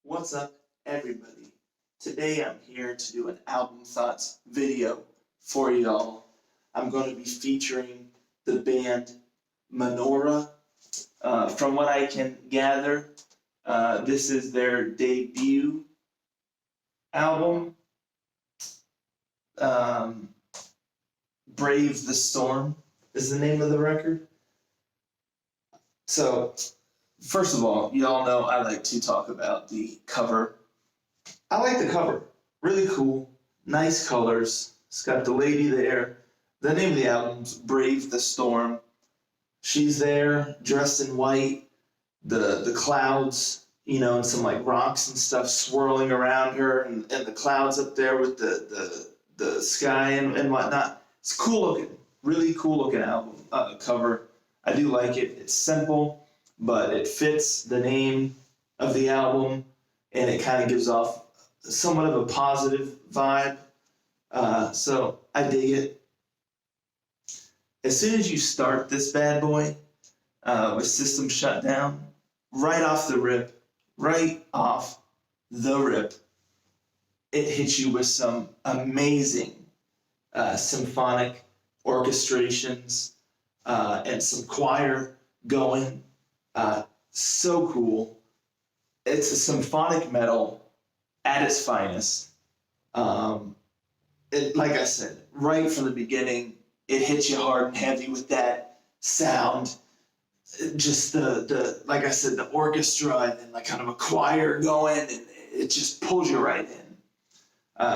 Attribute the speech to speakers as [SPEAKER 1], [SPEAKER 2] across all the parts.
[SPEAKER 1] What's up, everybody? Today I'm here to do an album thoughts video for y'all. I'm going to be featuring the band Manora. From what I can gather, this is their debut album, um, Brave the Storm is the name of the record. So, first of all, y'all know I like to talk about the cover. I like the cover. Really cool. Nice colors. It's got the lady there. The name of the album's Brave the Storm. She's there, dressed in white. The clouds, and some like rocks and stuff swirling around her, and the clouds up there with the sky and whatnot. It's cool looking. Really cool looking album cover. I do like it. It's simple, but it fits the name of the album, and it kind of gives off somewhat of a positive vibe. So I dig it. As soon as you start this bad boy with System Shut Down, right off the rip, it hits you with some amazing symphonic orchestrations and some choir going. So cool. It's a symphonic metal at its finest. Like I said, right from the beginning, it hits you hard and heavy with that sound. Just like I said, the orchestra and then like kind of a choir going, and it just pulls you right in.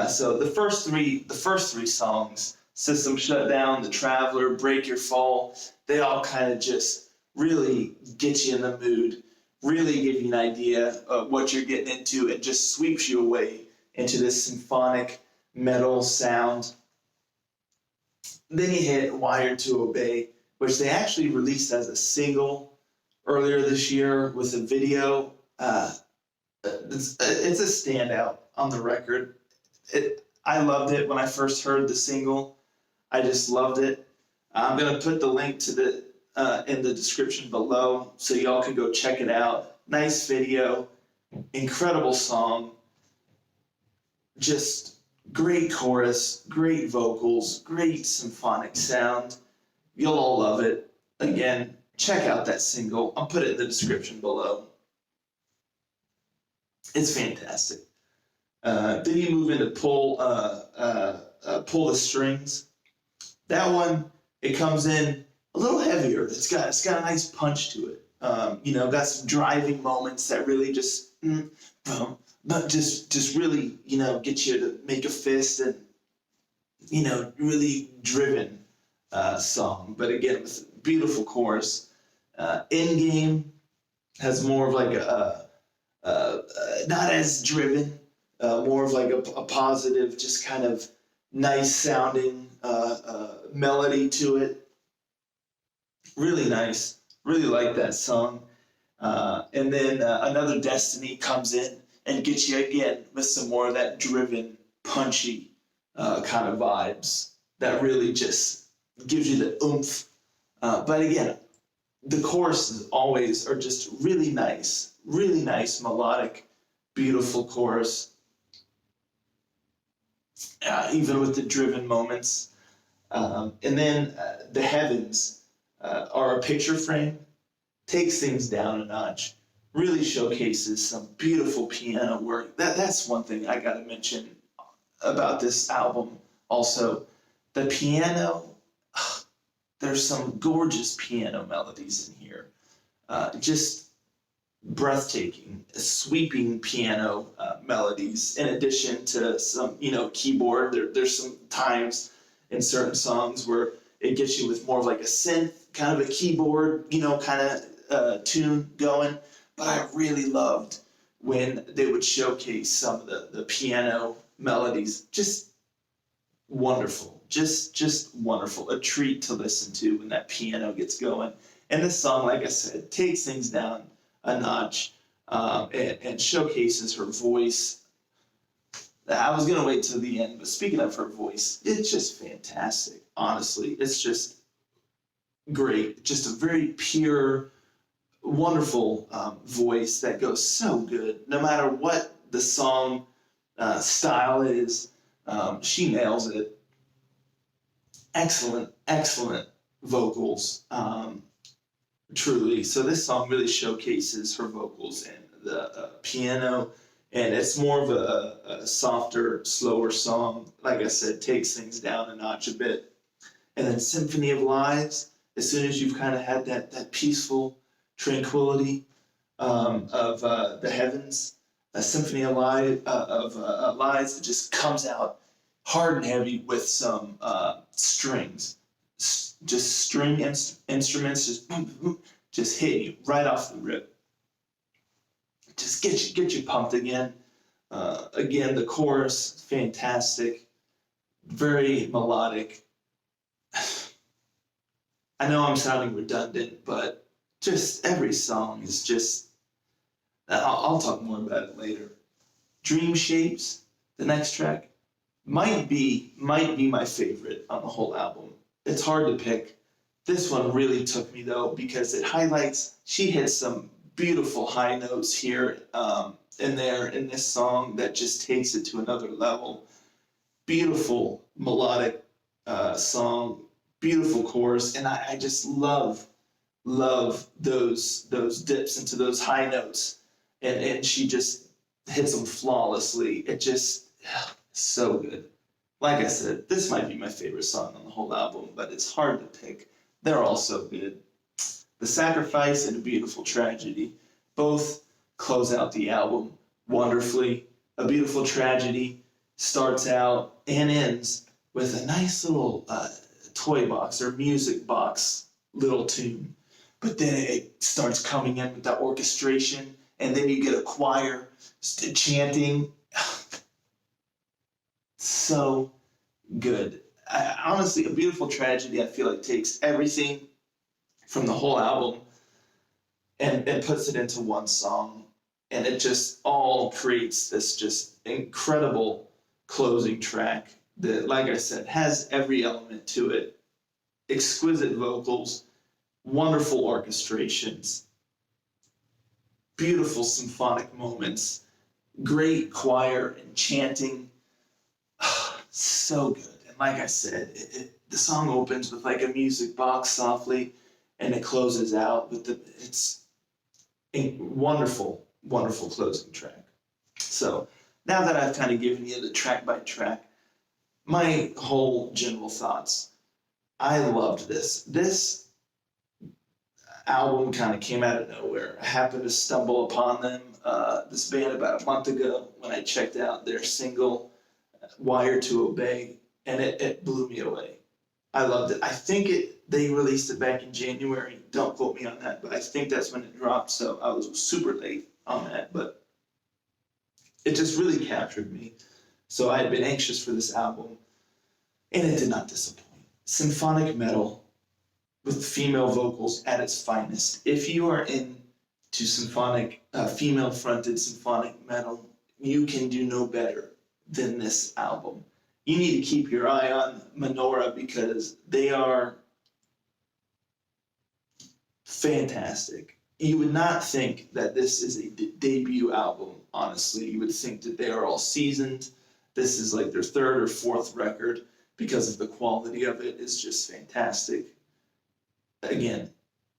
[SPEAKER 1] So the first three songs, System Shut Down, The Traveler, Break Your Fall, they all kind of just really get you in the mood, really give you an idea of what you're getting into, and just sweeps you away into this symphonic metal sound. Then you hit Wired to Obey, which they actually released as a single earlier this year with a video. It's a standout on the record. I loved it when I first heard the single. I just loved it. I'm going to put the link to the in the description below so y'all can go check it out. Nice video, incredible song, just great chorus, great vocals, great symphonic sound. You'll all love it. Again, check out that single. I'll put it in the description below. It's fantastic. Then you move into Pull the Strings. That one, it comes in a little heavier. It's got a nice punch to it. Got some driving moments that really just really get you to make a fist, and really driven song. But again, with a beautiful chorus. Endgame has more of like a not as driven, more of like a positive, just kind of nice sounding melody to it. Really nice. Really like that song. And then Another Destiny comes in and gets you again with some more of that driven, punchy kind of vibes that really just gives you the oomph. But again, the choruses always are just really nice, melodic, beautiful chorus. Even with the driven moments. And then The Heavens are a picture frame, takes things down a notch, really showcases some beautiful piano work. That's one thing I gotta mention about this album also. The piano, there's some gorgeous piano melodies in here. Just breathtaking, sweeping piano melodies, in addition to some, keyboard. There's some times in certain songs where it gets you with more of like a synth, kind of a keyboard, kind of tune going. But I really loved when they would showcase some of the piano melodies. Just wonderful. Just wonderful. A treat to listen to when that piano gets going. And this song, like I said, takes things down a notch and showcases her voice. I was going to wait till the end, but speaking of her voice, it's just fantastic. Honestly, it's just great. Just a very pure wonderful voice that goes so good. No matter what the song style is, she nails it. Excellent, excellent vocals, truly. So this song really showcases her vocals and the piano, and it's more of a softer, slower song. Like I said, takes things down a notch a bit. And then Symphony of Lies, as soon as you've kind of had that peaceful tranquility of the heavens, a Symphony of Lies, it just comes out hard and heavy with some strings. Just string instruments just hit you right off the rip. Just get you pumped again. Again, the chorus, fantastic, very melodic. I know I'm sounding redundant, but just every song is just. I'll talk more about it later. Dream Shapes, the next track, might be my favorite on the whole album. It's hard to pick. This one really took me though because it highlights. She hits some beautiful high notes here and there in this song that just takes it to another level. Beautiful melodic song, beautiful chorus, and I just love those dips into those high notes, and she just hits them flawlessly. It just so good. Like I said, this might be my favorite song on the whole album, but it's hard to pick. They're all so good. The Sacrifice and A Beautiful Tragedy both close out the album wonderfully. A Beautiful Tragedy starts out and ends with a nice little toy box or music box little tune. But then it starts coming in with that orchestration, and then you get a choir chanting. So good. Honestly, A Beautiful Tragedy, I feel like takes everything from the whole album and puts it into one song. And it just all creates this just incredible closing track that, like I said, has every element to it. Exquisite vocals, wonderful orchestrations, beautiful symphonic moments, great choir and chanting. So good. And like I said, the song opens with like a music box softly, and it closes out with it's a wonderful, wonderful closing track. So now that I've kind of given you the track by track, my whole general thoughts, I loved this. This album kind of came out of nowhere. I happened to stumble upon them, this band, about a month ago when I checked out their single, Wired to Obey, and it blew me away. I loved it. I think they released it back in January. Don't quote me on that, but I think that's when it dropped, so I was super late on that, but it just really captured me. So I had been anxious for this album, and it did not disappoint. Symphonic metal with female vocals at its finest. If you are into symphonic, female-fronted symphonic metal, you can do no better than this album. You need to keep your eye on Manora because they are fantastic. You would not think that this is a debut album, honestly. You would think that they are all seasoned. This is like their third or fourth record because of the quality of it is just fantastic. Again,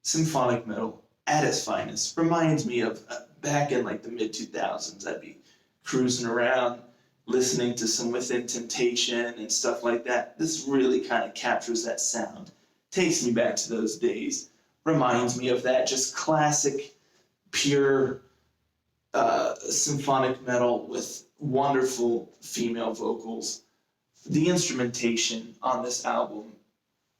[SPEAKER 1] symphonic metal at its finest. Reminds me of back in like the mid-2000s. I'd be cruising around listening to some Within Temptation and stuff like that. This really kind of captures that sound. Takes me back to those days. Reminds me of that just classic, pure symphonic metal with wonderful female vocals. The instrumentation on this album,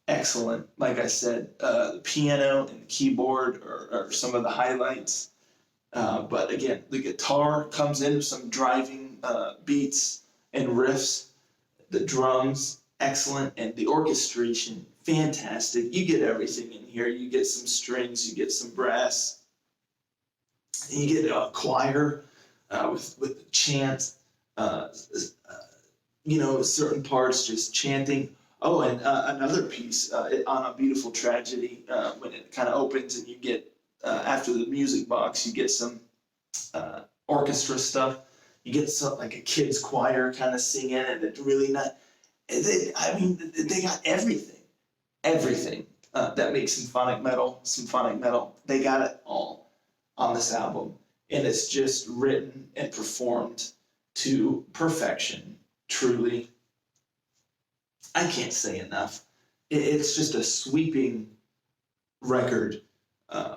[SPEAKER 1] excellent. Like I said, the piano and the keyboard are some of the highlights. But again, the guitar comes in with some driving beats and riffs. The drums, excellent. And the orchestration, fantastic. You get everything in here. You get some strings, you get some brass, and you get a choir with chant, certain parts just chanting. Oh, and another piece on A Beautiful Tragedy, when it kind of opens and you get after the music box, you get some orchestra stuff. You get some like a kids choir kind of singing, and it's really not. They got everything that makes symphonic metal symphonic metal. They got it all on this album, and it's just written and performed to perfection. Truly, I can't say enough. It's just a sweeping record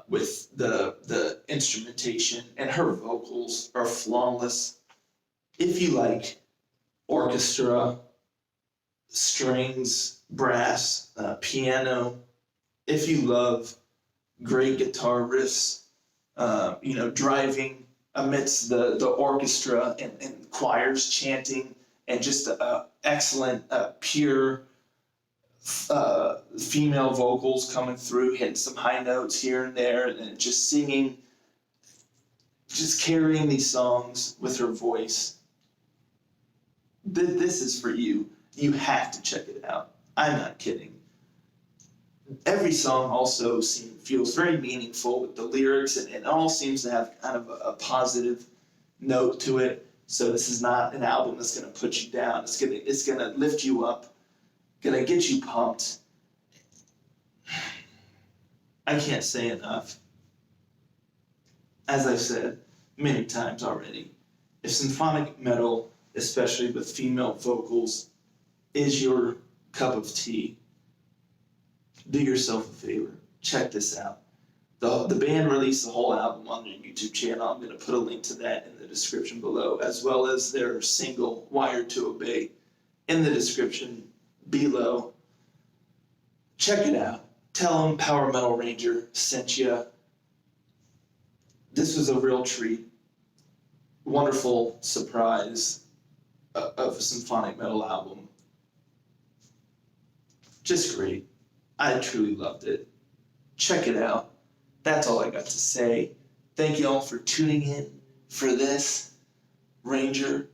[SPEAKER 1] with the instrumentation, and her vocals are flawless. If you like orchestra, strings, brass, piano, if you love great guitar riffs, driving amidst the orchestra and choirs chanting, and just excellent, pure female vocals coming through, hitting some high notes here and there, and just singing, just carrying these songs with her voice. This is for you. You have to check it out. I'm not kidding. Every song also feels very meaningful with the lyrics, and it all seems to have kind of a positive note to it. So this is not an album that's going to put you down. It's gonna lift you up, gonna get you pumped. I can't say enough. As I've said many times already, if symphonic metal, especially with female vocals, is your cup of tea, do yourself a favor. Check this out. The band released the whole album on their YouTube channel. I'm going to put a link to that in the description below, as well as their single, Wired to Obey, in the description below. Check it out. Tell them Power Metal Ranger sent you. This was a real treat. Wonderful surprise of a symphonic metal album. Just great. I truly loved it. Check it out. That's all I got to say. Thank you all for tuning in for this. Ranger